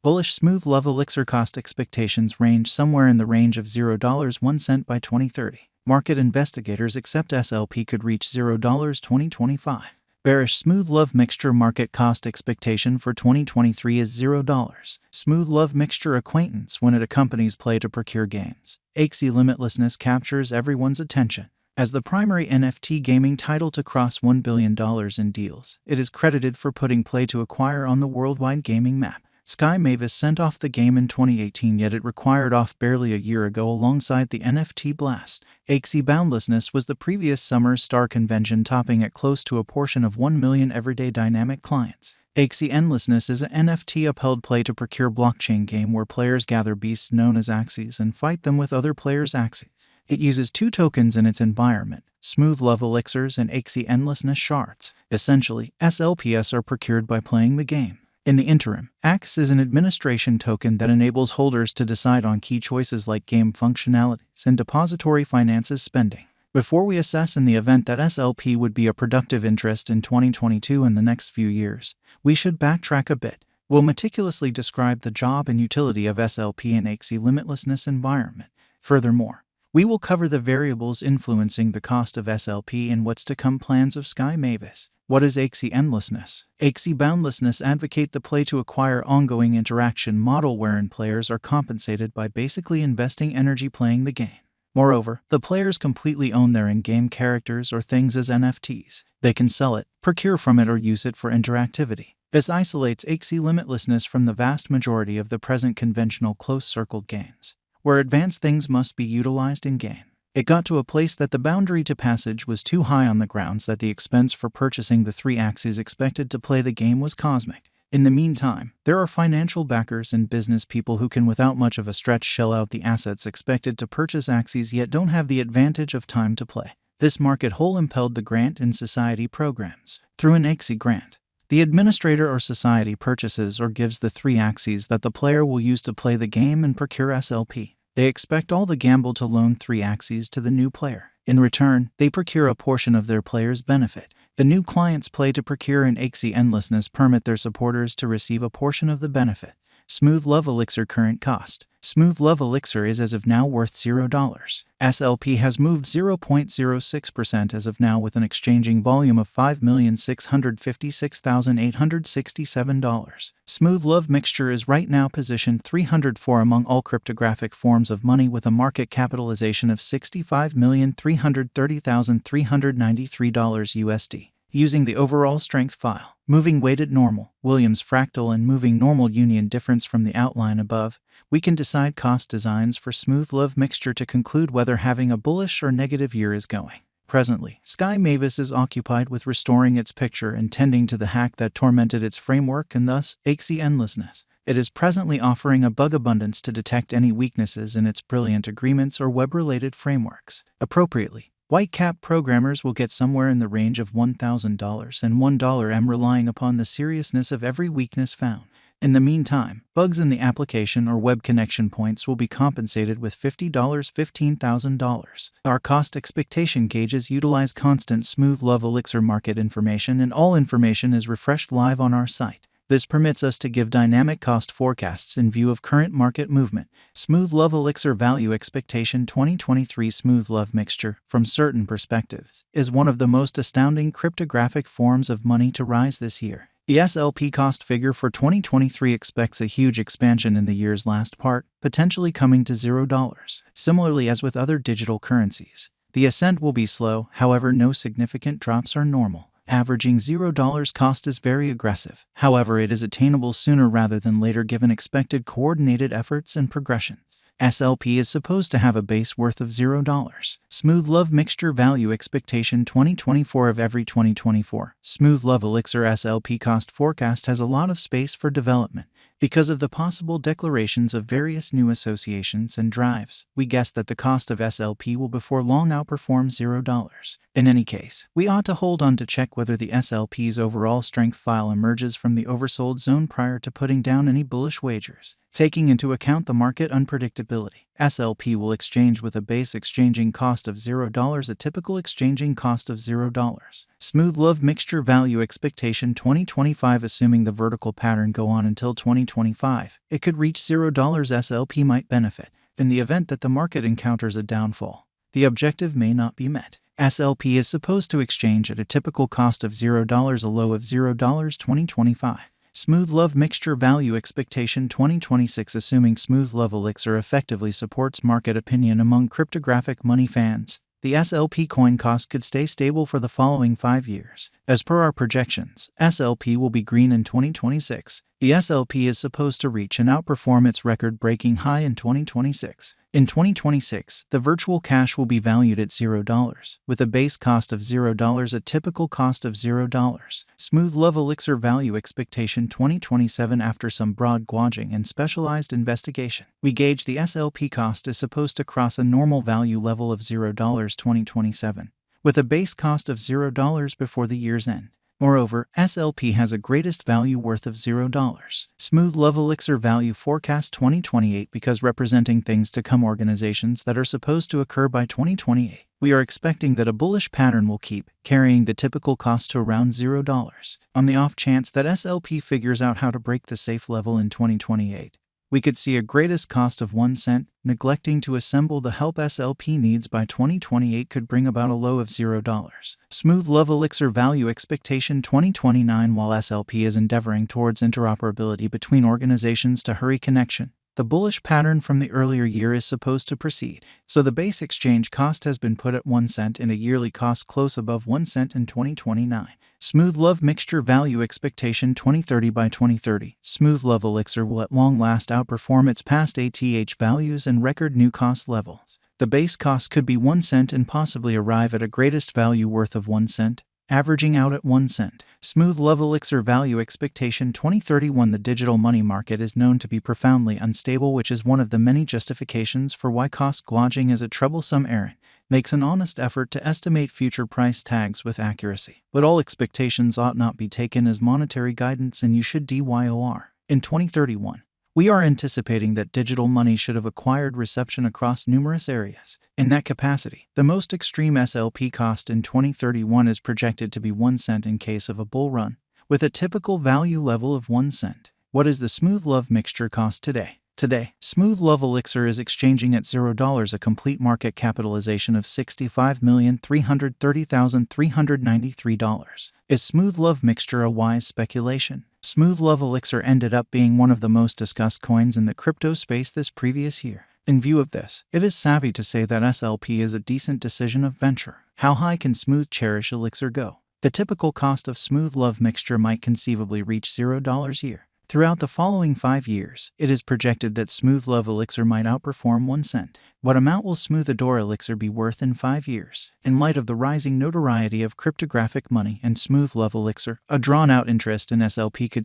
Bullish Smooth Love Elixir cost expectations range somewhere in the range of $0.01 by 2030. Market investigators accept SLP could reach $0 2025. Bearish Smooth Love Mixture market cost expectation for 2023 is $0. Smooth Love Mixture acquaintance when it accompanies play to procure games. Axie limitlessness captures everyone's attention. As the primary NFT gaming title to cross $1 billion in deals, it is credited for putting play to acquire on the worldwide gaming map. Sky Mavis sent off the game in 2018, yet it required off barely a year ago alongside the NFT Blast. Axie Boundlessness was the previous summer's star convention, topping at close to a portion of 1 million everyday dynamic clients. Axie Endlessness is an NFT upheld play to procure blockchain game where players gather beasts known as axies and fight them with other players' axies. It uses 2 tokens in its environment, Smooth Love Elixirs and Axie Endlessness Shards. Essentially, SLPs are procured by playing the game. In the interim, Axe is an administration token that enables holders to decide on key choices like game functionalities and depository finances spending. Before we assess in the event that SLP would be a productive interest in 2022 and the next few years, we should backtrack a bit. We'll meticulously describe the job and utility of SLP in Axie limitlessness environment. Furthermore, we will cover the variables influencing the cost of SLP and what's to come plans of Sky Mavis. What is Axie Endlessness? Axie Boundlessness advocate the play-to-acquire ongoing interaction model wherein players are compensated by basically investing energy playing the game. Moreover, the players completely own their in-game characters or things as NFTs. They can sell it, procure from it, or use it for interactivity. This isolates Axie limitlessness from the vast majority of the present conventional close-circled games, where advanced things must be utilized in-game. It got to a place that the boundary to passage was too high on the grounds that the expense for purchasing the 3 axies expected to play the game was cosmic. In the meantime, there are financial backers and business people who can without much of a stretch shell out the assets expected to purchase axies yet don't have the advantage of time to play. This market hole impelled the grant and society programs. Through an Axie grant, the administrator or society purchases or gives the 3 axies that the player will use to play the game and procure SLP. They expect all the gamble to loan 3 axies to the new player. In return, they procure a portion of their player's benefit. The new clients play to procure an Axie Endlessness permit their supporters to receive a portion of the benefit. Smooth Love Elixir current cost. Smooth Love Elixir is as of now worth $0. SLP has moved 0.06% as of now with an exchanging volume of $5,656,867. Smooth Love Mixture is right now positioned 304 among all cryptographic forms of money with a market capitalization of $65,330,393 USD. Using the overall strength file, moving weighted normal, Williams fractal and moving normal union difference from the outline above, we can decide cost designs for Smooth Love Mixture to conclude whether having a bullish or negative year is going. Presently, Sky Mavis is occupied with restoring its picture and tending to the hack that tormented its framework and thus Axie Endlessness. It is presently offering a bug abundance to detect any weaknesses in its brilliant agreements or web-related frameworks. Appropriately, white-cap programmers will get somewhere in the range of $1,000 and $1 relying upon the seriousness of every weakness found. In the meantime, bugs in the application or web connection points will be compensated with $50, $15,000. Our cost expectation gauges utilize constant Smooth Love Elixir market information, and all information is refreshed live on our site. This permits us to give dynamic cost forecasts in view of current market movement. Smooth Love Elixir Value Expectation 2023 Smooth Love Mixture, from certain perspectives, is one of the most astounding cryptographic forms of money to rise this year. The SLP cost figure for 2023 expects a huge expansion in the year's last part, potentially coming to $0. Similarly as with other digital currencies, the ascent will be slow, however no significant drops are normal. Averaging $0 cost is very aggressive. However, it is attainable sooner rather than later given expected coordinated efforts and progressions. SLP is supposed to have a base worth of $0. Smooth Love Mixture Value Expectation 2024 of every 2024. Smooth Love Elixir SLP cost forecast has a lot of space for development. Because of the possible declarations of various new associations and drives, we guess that the cost of SLP will before long outperform $0. In any case, we ought to hold on to check whether the SLP's overall strength file emerges from the oversold zone prior to putting down any bullish wagers, taking into account the market unpredictability. SLP will exchange with a base exchanging cost of $0, a typical exchanging cost of $0. Smooth Love Mixture Value Expectation 2025. Assuming the vertical pattern go on until 2025, it could reach $0. SLP might benefit in the event that the market encounters a downfall. The objective may not be met. SLP is supposed to exchange at a typical cost of $0, a low of $0 2025. Smooth Love Mixture Value Expectation 2026. Assuming Smooth Love Elixir effectively supports market opinion among cryptographic money fans, the SLP coin cost could stay stable for the following 5 years. As per our projections, SLP will be green in 2026. The SLP is supposed to reach and outperform its record-breaking high in 2026. In 2026, the virtual cash will be valued at $0, with a base cost of $0, a typical cost of $0. Smooth Love Elixir Value Expectation 2027. After some broad gauging and specialized investigation, we gauge the SLP cost is supposed to cross a normal value level of $0 2027, with a base cost of $0 before the year's end. Moreover, SLP has a greatest value worth of $0. Smooth Love Elixir Value Forecast 2028. Because representing things to come, organizations that are supposed to occur by 2028, we are expecting that a bullish pattern will keep carrying the typical cost to around $0. On the off chance that SLP figures out how to break the safe level in 2028, we could see a greatest cost of 1 cent. Neglecting to assemble the help SLP needs by 2028 could bring about a low of $0. Smooth Love Elixir Value Expectation 2029. While SLP is endeavoring towards interoperability between organizations to hurry connection, the bullish pattern from the earlier year is supposed to proceed, so the base exchange cost has been put at 1 cent and a yearly cost close above 1 cent in 2029. Smooth Love Mixture Value Expectation 2030. By 2030, Smooth Love Elixir will at long last outperform its past ATH values and record new cost levels. The base cost could be 1 cent and possibly arrive at a greatest value worth of 1 cent, averaging out at 1 cent. Smooth Love Elixir Value Expectation 2031. The digital money market is known to be profoundly unstable, which is one of the many justifications for why cost gouging is a troublesome errand. Makes an honest effort to estimate future price tags with accuracy. But all expectations ought not be taken as monetary guidance, and you should DYOR. In 2031, we are anticipating that digital money should have acquired reception across numerous areas. In that capacity, the most extreme SLP cost in 2031 is projected to be 1 cent in case of a bull run, with a typical value level of 1 cent. What is the Smooth Love Mixture cost today? Today, Smooth Love Elixir is exchanging at $0, a complete market capitalization of $65,330,393. Is Smooth Love Mixture a wise speculation? Smooth Love Elixir ended up being one of the most discussed coins in the crypto space this previous year. In view of this, it is savvy to say that SLP is a decent decision of venture. How high can Smooth Cherish Elixir go? The typical cost of Smooth Love Mixture might conceivably reach $0 a year. Throughout the following 5 years, it is projected that Smooth Love Elixir might outperform 1 cent. What amount will Smooth Adore Elixir be worth in 5 years? In light of the rising notoriety of cryptographic money and Smooth Love Elixir, a drawn-out interest in SLP could